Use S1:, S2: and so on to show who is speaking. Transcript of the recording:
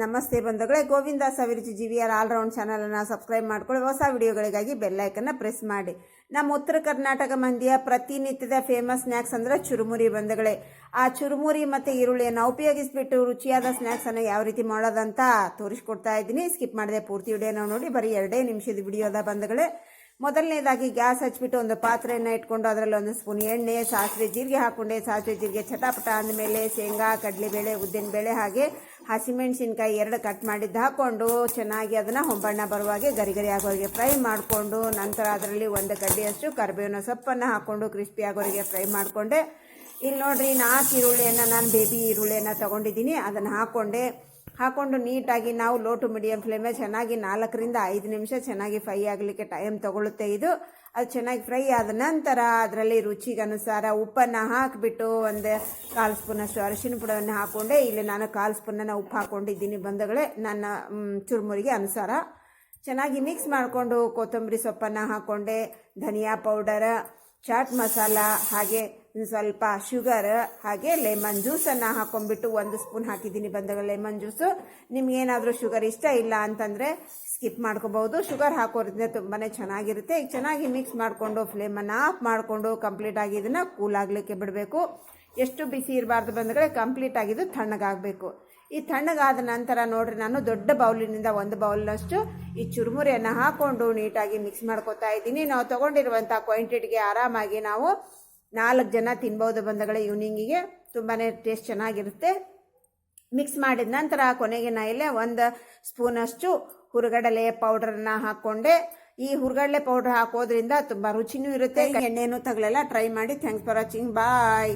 S1: ನಮಸ್ತೆ ಬಂಧುಗಳೇ, ಗೋವಿಂದ ಸವಿರುಚಿ ಜಿವಿಯರ್ ಆಲ್ರೌಂಡ್ ಚಾನಲನ್ನು ಸಬ್ಸ್ಕ್ರೈಬ್ ಮಾಡ್ಕೊಳ್ಳಿ. ಹೊಸ ವಿಡಿಯೋಗಳಿಗಾಗಿ ಬೆಲ್ಲೈಕನ್ನು ಪ್ರೆಸ್ ಮಾಡಿ. ನಮ್ಮ ಉತ್ತರ ಕರ್ನಾಟಕ ಮಂದಿಯ ಪ್ರತಿನಿತ್ಯದ ಫೇಮಸ್ ಸ್ನ್ಯಾಕ್ಸ್ ಅಂದರೆ ಚುರುಮುರಿ ಬಂಧುಗಳೇ. ಆ ಚುರುಮುರಿ ಮತ್ತು ಈರುಳ್ಳಿಯನ್ನು ಉಪಯೋಗಿಸಿಬಿಟ್ಟು ರುಚಿಯಾದ ಸ್ನ್ಯಾಕ್ಸನ್ನು ಯಾವ ರೀತಿ ಮಾಡೋದಂತ ತೋರಿಸ್ಕೊಡ್ತಾ ಇದ್ದೀನಿ. ಸ್ಕಿಪ್ ಮಾಡಿದೆ ಪೂರ್ತಿ ವಿಡಿಯೋನ ನೋಡಿ. ಬರೀ 2 ನಿಮಿಷದ ವಿಡಿಯೋದ ಬಂಧುಗಳೇ. ಮೊದಲನೇದಾಗಿ ಗ್ಯಾಸ್ ಹಚ್ಬಿಟ್ಟು ಒಂದು ಪಾತ್ರೆಯನ್ನು ಇಟ್ಕೊಂಡು ಅದರಲ್ಲಿ 1 ಸ್ಪೂನ್ ಎಣ್ಣೆ, ಸಾಸಿವೆ ಜೀರಿಗೆ ಹಾಕೊಂಡೆ. ಸಾಸಿವೆ ಜೀರಿಗೆ ಚಟಾಪಟ ಅಂದಮೇಲೆ ಶೇಂಗಾ, ಕಡಲೆಬೇಳೆ, ಉದ್ದಿನಬೇಳೆ ಹಾಗೆ ಹಸಿಮೆಣಸಿನ್ಕಾಯಿ 2 ಕಟ್ ಮಾಡಿದ್ದು ಹಾಕ್ಕೊಂಡು ಚೆನ್ನಾಗಿ ಅದನ್ನು ಹೊಂಬಣ್ಣ ಬರುವಾಗೆ ಗರಿ ಗರಿ ಆಗೋರಿಗೆ ಫ್ರೈ ಮಾಡಿಕೊಂಡು, ನಂತರ ಅದರಲ್ಲಿ 1 ಕಡ್ಡಿಯಷ್ಟು ಕರಿಬೇವಿನ ಸೊಪ್ಪನ್ನು ಹಾಕ್ಕೊಂಡು ಕ್ರಿಸ್ಪಿ ಆಗೋರಿಗೆ ಫ್ರೈ ಮಾಡಿಕೊಂಡೆ. ಇಲ್ಲಿ ನೋಡ್ರಿ, 4 ಈರುಳ್ಳಿಯನ್ನು ನಾನು ಬೇಬಿ ಈರುಳ್ಳಿಯನ್ನು ತೊಗೊಂಡಿದ್ದೀನಿ. ಅದನ್ನು ಹಾಕ್ಕೊಂಡು ನೀಟಾಗಿ ನಾವು ಲೋ ಟು ಮೀಡಿಯಂ ಫ್ಲೇಮೇ ಚೆನ್ನಾಗಿ 4 ರಿಂದ 5 ನಿಮಿಷ ಚೆನ್ನಾಗಿ ಫ್ರೈ ಆಗಲಿಕ್ಕೆ ಟೈಮ್ ತಗೊಳ್ಳುತ್ತೆ ಇದು. ಅದು ಚೆನ್ನಾಗಿ ಫ್ರೈ ಆದ ನಂತರ ಅದರಲ್ಲಿ ರುಚಿಗನುಸಾರ ಉಪ್ಪನ್ನು ಹಾಕಿಬಿಟ್ಟು 1/4 ಸ್ಪೂನಷ್ಟು ಅರಿಶಿನ ಪುಡವನ್ನು ಹಾಕ್ಕೊಂಡೆ. ಇಲ್ಲಿ ನಾನು 1/4 ಸ್ಪೂನನ್ನು ಉಪ್ಪು ಹಾಕ್ಕೊಂಡಿದ್ದೀನಿ ಬಂಧುಗಳೇ, ನನ್ನ ಚುರುಮುರಿಗೆ ಅನುಸಾರ. ಚೆನ್ನಾಗಿ ಮಿಕ್ಸ್ ಮಾಡಿಕೊಂಡು ಕೊತ್ತಂಬರಿ ಸೊಪ್ಪನ್ನು ಹಾಕ್ಕೊಂಡೆ, ಧನಿಯಾ ಪೌಡರ್, ಚಾಟ್ ಮಸಾಲ ಹಾಗೆ ಸ್ವಲ್ಪ ಶುಗರ್ ಹಾಗೆ ಲೆಮನ್ ಜ್ಯೂಸನ್ನು ಹಾಕ್ಕೊಂಡ್ಬಿಟ್ಟು 1 ಸ್ಪೂನ್ ಹಾಕಿದ್ದೀನಿ ಬಂಧುಗಳೇ. ಲೆಮನ್ ಜ್ಯೂಸು ನಿಮ್ಗೇನಾದರೂ ಶುಗರ್ ಇಷ್ಟ ಇಲ್ಲ ಅಂತಂದರೆ ಸ್ಕಿಪ್ ಮಾಡ್ಕೋಬಹುದು. ಶುಗರ್ ಹಾಕೋದ್ರಿಂದ ತುಂಬಾ ಚೆನ್ನಾಗಿರುತ್ತೆ. ಈಗ ಚೆನ್ನಾಗಿ ಮಿಕ್ಸ್ ಮಾಡಿಕೊಂಡು ಫ್ಲೇಮನ್ನು ಆಫ್ ಮಾಡಿಕೊಂಡು ಕಂಪ್ಲೀಟಾಗಿ ಇದನ್ನು ಕೂಲ್ ಆಗಲಿಕ್ಕೆ ಬಿಡಬೇಕು. ಎಷ್ಟು ಬಿಸಿ ಇರಬಾರ್ದು ಬಂಧುಗಳೇ, ಕಂಪ್ಲೀಟ್ ಆಗಿದ್ದು ತಣ್ಣಗಾಗಬೇಕು. ಈ ತಣ್ಣಗಾದ ನಂತರ ನೋಡ್ರಿ, ನಾನು ದೊಡ್ಡ ಬೌಲಿನಿಂದ 1 ಬೌಲ್ನಷ್ಟು ಈ ಚುರುಮುರಿಯನ್ನು ಹಾಕ್ಕೊಂಡು ನೀಟಾಗಿ ಮಿಕ್ಸ್ ಮಾಡ್ಕೊತಾ ಇದ್ದೀನಿ. ನಾವು ತೊಗೊಂಡಿರುವಂಥ ಕ್ವಾಂಟಿಟಿಗೆ ಆರಾಮಾಗಿ ನಾವು 4 ಜನ ತಿನ್ಬೋದು ಬಂಧುಗಳೇ. ಈವ್ನಿಂಗಿಗೆ ತುಂಬಾ ಟೇಸ್ಟ್ ಚೆನ್ನಾಗಿರುತ್ತೆ. ಮಿಕ್ಸ್ ಮಾಡಿದ ನಂತರ ಕೊನೆಗೆ ನಾ ಇಲ್ಲೇ 1 ಸ್ಪೂನಷ್ಟು ಹುರುಗಡಲೆ ಪೌಡ್ರನ್ನ ಹಾಕ್ಕೊಂಡೆ. ಈ ಹುರುಗಡಲೆ ಪೌಡ್ರ್ ಹಾಕೋದ್ರಿಂದ ತುಂಬ ರುಚಿನೂ ಇರುತ್ತೆ, ಎಣ್ಣೆನೂ ತಗಲೆಲ್ಲ. ಟ್ರೈ ಮಾಡಿ. Thanks for watching. ಬಾಯ್.